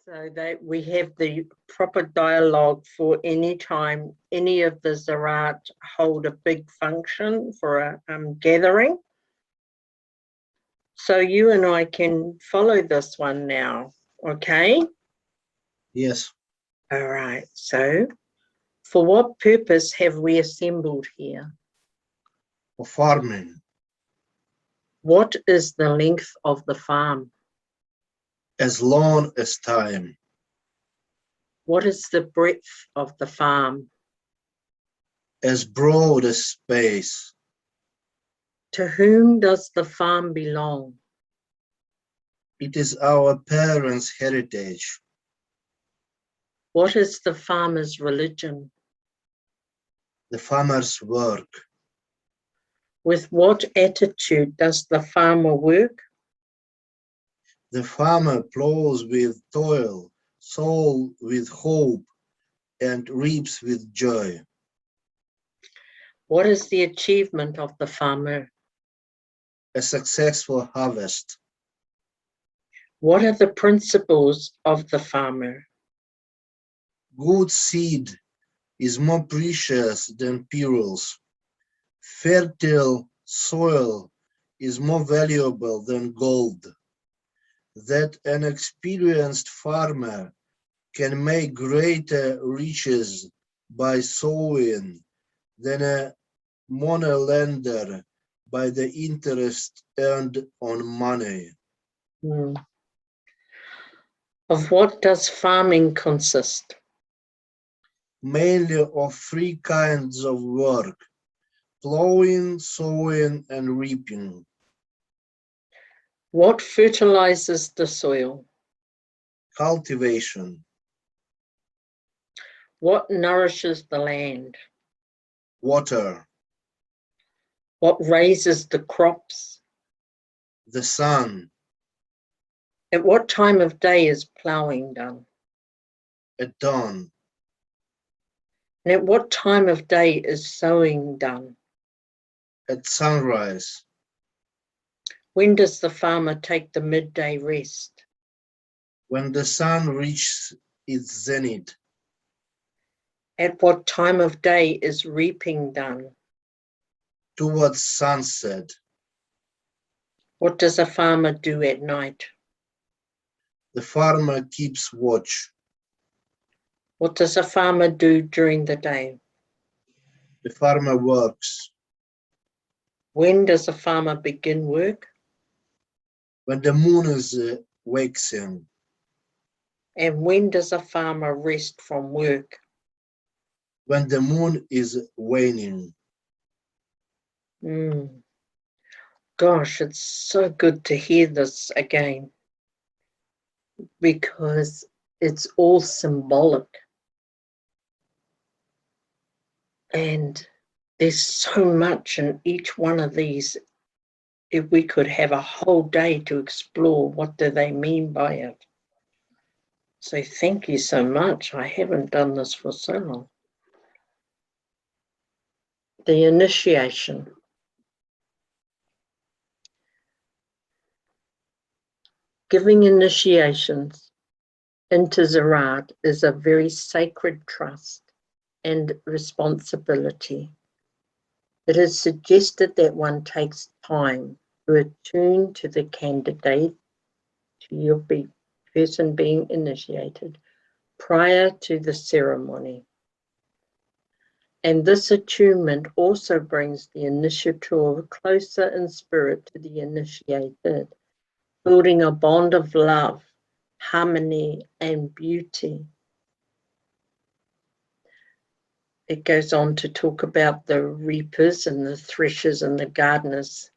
so that we have the proper dialogue for any time any of the Ziraat hold a big function for a gathering. So you and I can follow this one now, okay? Yes. All right, so for what purpose have we assembled here? For farming. What is the length of the farm? As long as time. What is the breadth of the farm? As broad as space. To whom does the farm belong? It is our parents' heritage. What is the farmer's religion? The farmer's work. With what attitude does the farmer work? The farmer plows with toil, sows with hope, and reaps with joy. What is the achievement of the farmer? A successful harvest. What are the principles of the farmer? Good seed is more precious than pearls. Fertile soil is more valuable than gold. That an experienced farmer can make greater riches by sowing than a moneylender by the interest earned on money. Of what does farming consist? Mainly of three kinds of work: plowing, sowing, and reaping. What fertilizes the soil? Cultivation. What nourishes the land? Water. What raises the crops? The sun. At what time of day is ploughing done? At dawn. And at what time of day is sowing done? At sunrise. When does the farmer take the midday rest? When the sun reaches its zenith. At what time of day is reaping done? Towards sunset. What does a farmer do at night? The farmer keeps watch. What does a farmer do during the day? The farmer works. When does a farmer begin work? When the moon is waxing. And when does a farmer rest from work? When the moon is waning. Gosh, it's so good to hear this again, because it's all symbolic. And there's so much in each one of these. If we could have a whole day to explore what do they mean by it. So thank you so much. I haven't done this for so long. The initiation. Giving initiations into Ziraat is a very sacred trust and responsibility. It is suggested that one takes time to attune to the candidate, to your person being initiated, prior to the ceremony. And this attunement also brings the initiator closer in spirit to the initiated, building a bond of love, harmony, and beauty. It goes on to talk about the reapers and the threshers and the gardeners,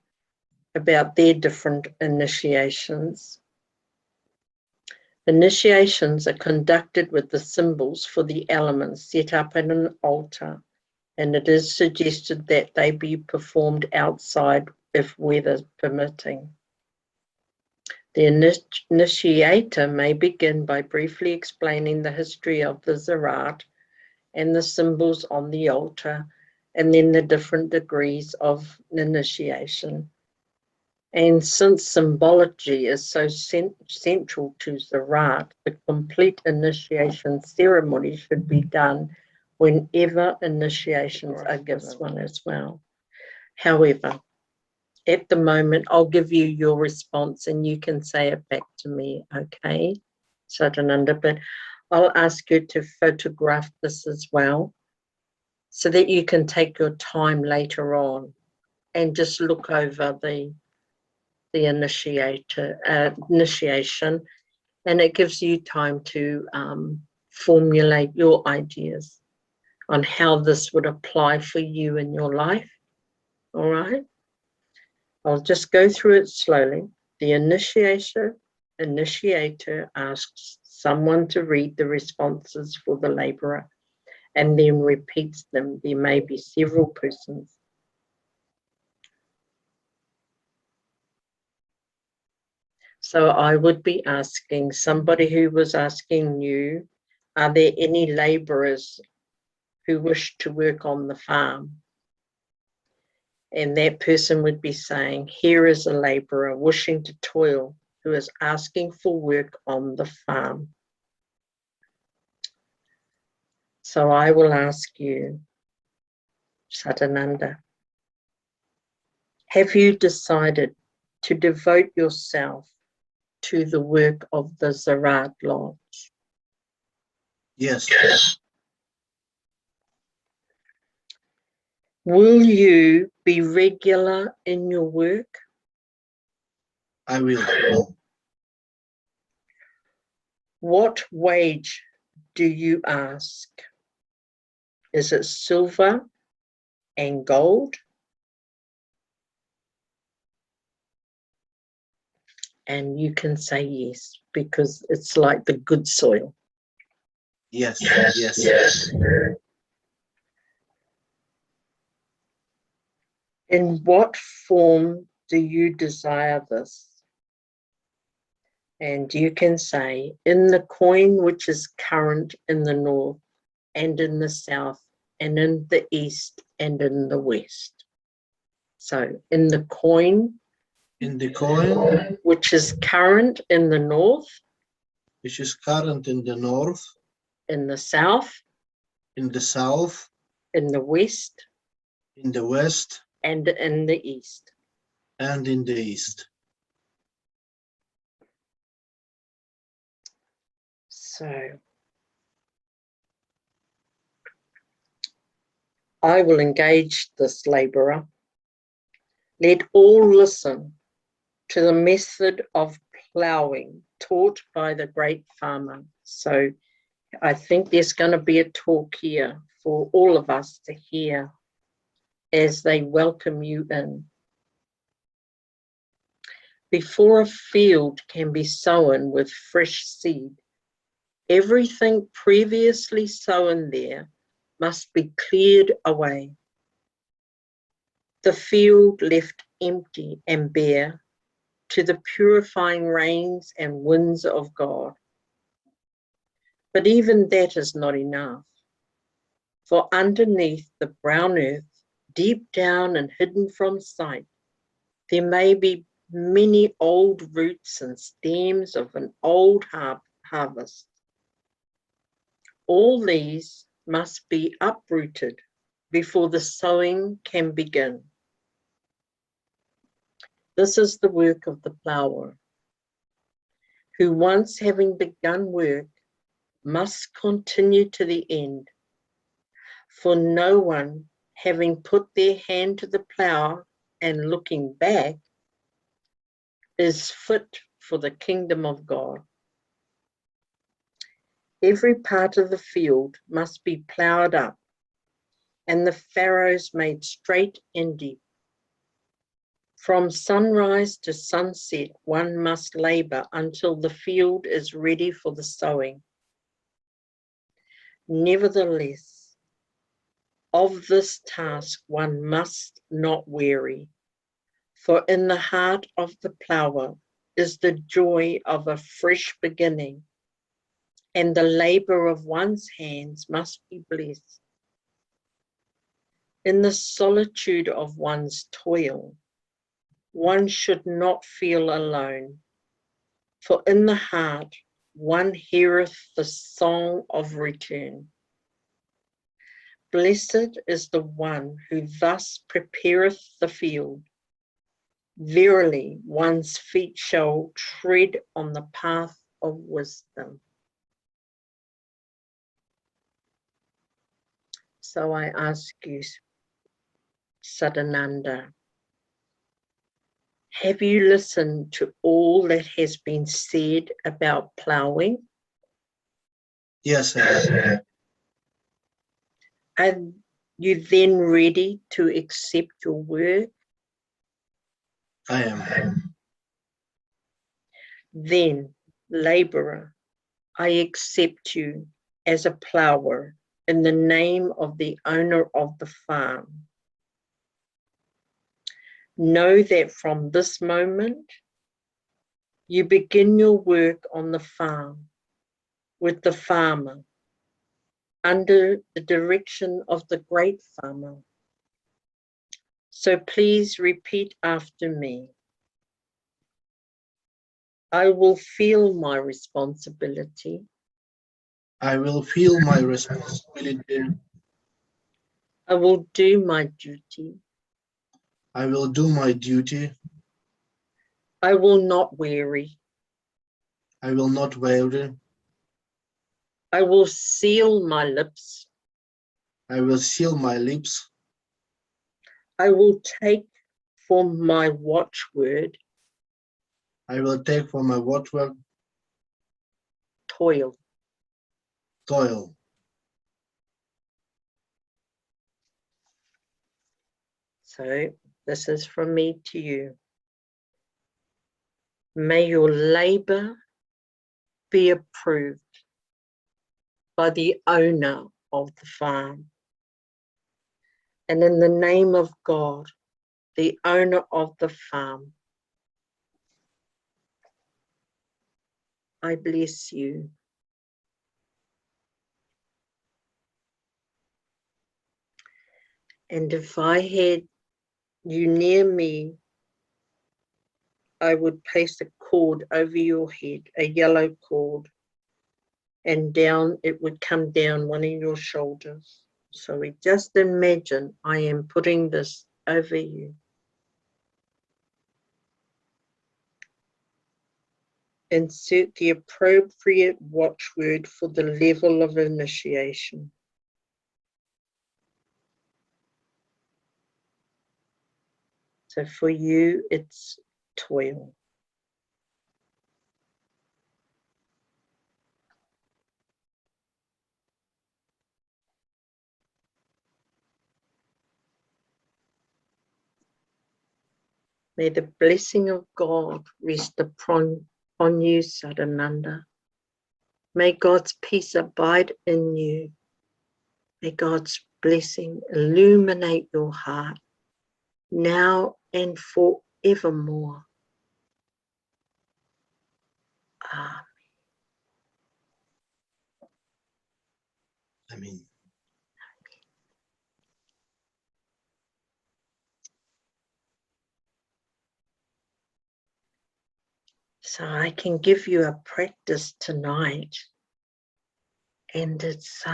about their different initiations. Initiations are conducted with the symbols for the elements set up in an altar, and it is suggested that they be performed outside if weather permitting. The initiator may begin by briefly explaining the history of the Ziraat and the symbols on the altar, and then the different degrees of initiation. And since symbology is so central to Ziraat, the complete initiation ceremony should be done whenever initiations are given. This one as well. However, at the moment, I'll give you your response and you can say it back to me, okay, Sadananda? But I'll ask you to photograph this as well so that you can take your time later on and just look over the initiation, and it gives you time to formulate your ideas on how this would apply for you in your life. All right, I'll just go through it slowly. The initiator asks someone to read the responses for the laborer and then repeats them. There may be several persons. So I would be asking somebody who was asking you, are there any laborers who wish to work on the farm? And that person would be saying, here is a laborer wishing to toil who is asking for work on the farm. So I will ask you, Sadananda, have you decided to devote yourself to the work of the Ziraat Lodge? Yes. Will you be regular in your work? I will. What wage do you ask? Is it silver and gold? And you can say yes, because it's like the good soil. Yes. In what form do you desire this? And you can say, in the coin which is current in the north and in the south and in the east and in the west. So in the coin, which is current in the north, in the south, in the south, in the west, and in the east. So I will engage this labourer. Let all listen to the method of ploughing taught by the great farmer. So I think there's going to be a talk here for all of us to hear as they welcome you in. Before a field can be sown with fresh seed, everything previously sown there must be cleared away. The field left empty and bare to the purifying rains and winds of God. But even that is not enough, for underneath the brown earth, deep down and hidden from sight, there may be many old roots and stems of an old harvest. All these must be uprooted before the sowing can begin. This is the work of the plougher, who once having begun work must continue to the end. For no one having put their hand to the plough and looking back is fit for the kingdom of God. Every part of the field must be ploughed up and the furrows made straight and deep. From sunrise to sunset, one must labor until the field is ready for the sowing. Nevertheless, of this task one must not weary, for in the heart of the plougher is the joy of a fresh beginning, and the labor of one's hands must be blessed. In the solitude of one's toil, one should not feel alone, for in the heart one heareth the song of return. Blessed is the one who thus prepareth the field. Verily, one's feet shall tread on the path of wisdom. So I ask you, Sadananda, have you listened to all that has been said about ploughing? Yes, I have. Are you then ready to accept your work? I am. Then, labourer, I accept you as a plougher in the name of the owner of the farm. Know that from this moment, you begin your work on the farm with the farmer under the direction of the great farmer. So please repeat after me. I will feel my responsibility. I will feel my responsibility. I will do my duty. I will do my duty. I will not weary. I will not waver. I will seal my lips. I will seal my lips. I will take for my watchword I will take for my watchword toil. toil. So this is from me to you. May your labor be approved by the owner of the farm. And in the name of God, the owner of the farm, I bless you. And if I had you near me, I would place a cord over your head, a yellow cord, and down, it would come down one of your shoulders. So we just imagine I am putting this over you. Insert the appropriate watchword for the level of initiation. So for you, it's toil. May the blessing of God rest upon you, Sadananda. May God's peace abide in you. May God's blessing illuminate your heart now and forevermore. Amen. Amen. So I can give you a practice tonight, and it's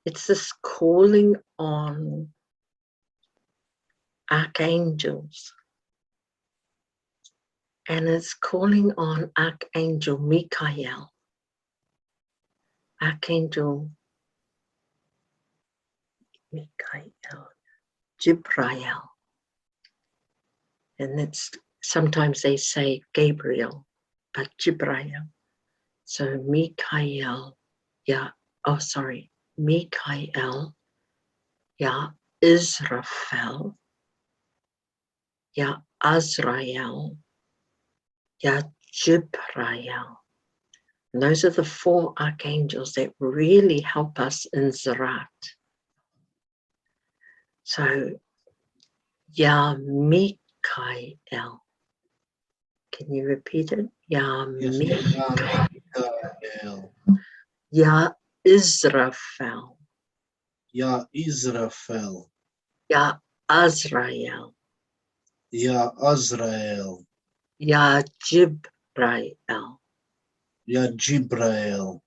this calling on archangels, and it's calling on Archangel Michael, Archangel Michael, Jibrail, and it's sometimes they say Gabriel, but Jibrail. So Michael, yeah, oh sorry, Michael, yeah, Israfel, yeah, Azrael, yeah, Jibrail. And those are the 4 archangels that really help us in Ziraat. So, Ya Mikael. Can you repeat it? Ya Yes. Mikael. Mikael. Ya Israfel, Ya Israfel, Ya Azrael, Ya Azrael, Ya Jibrael, Ya Jibrael,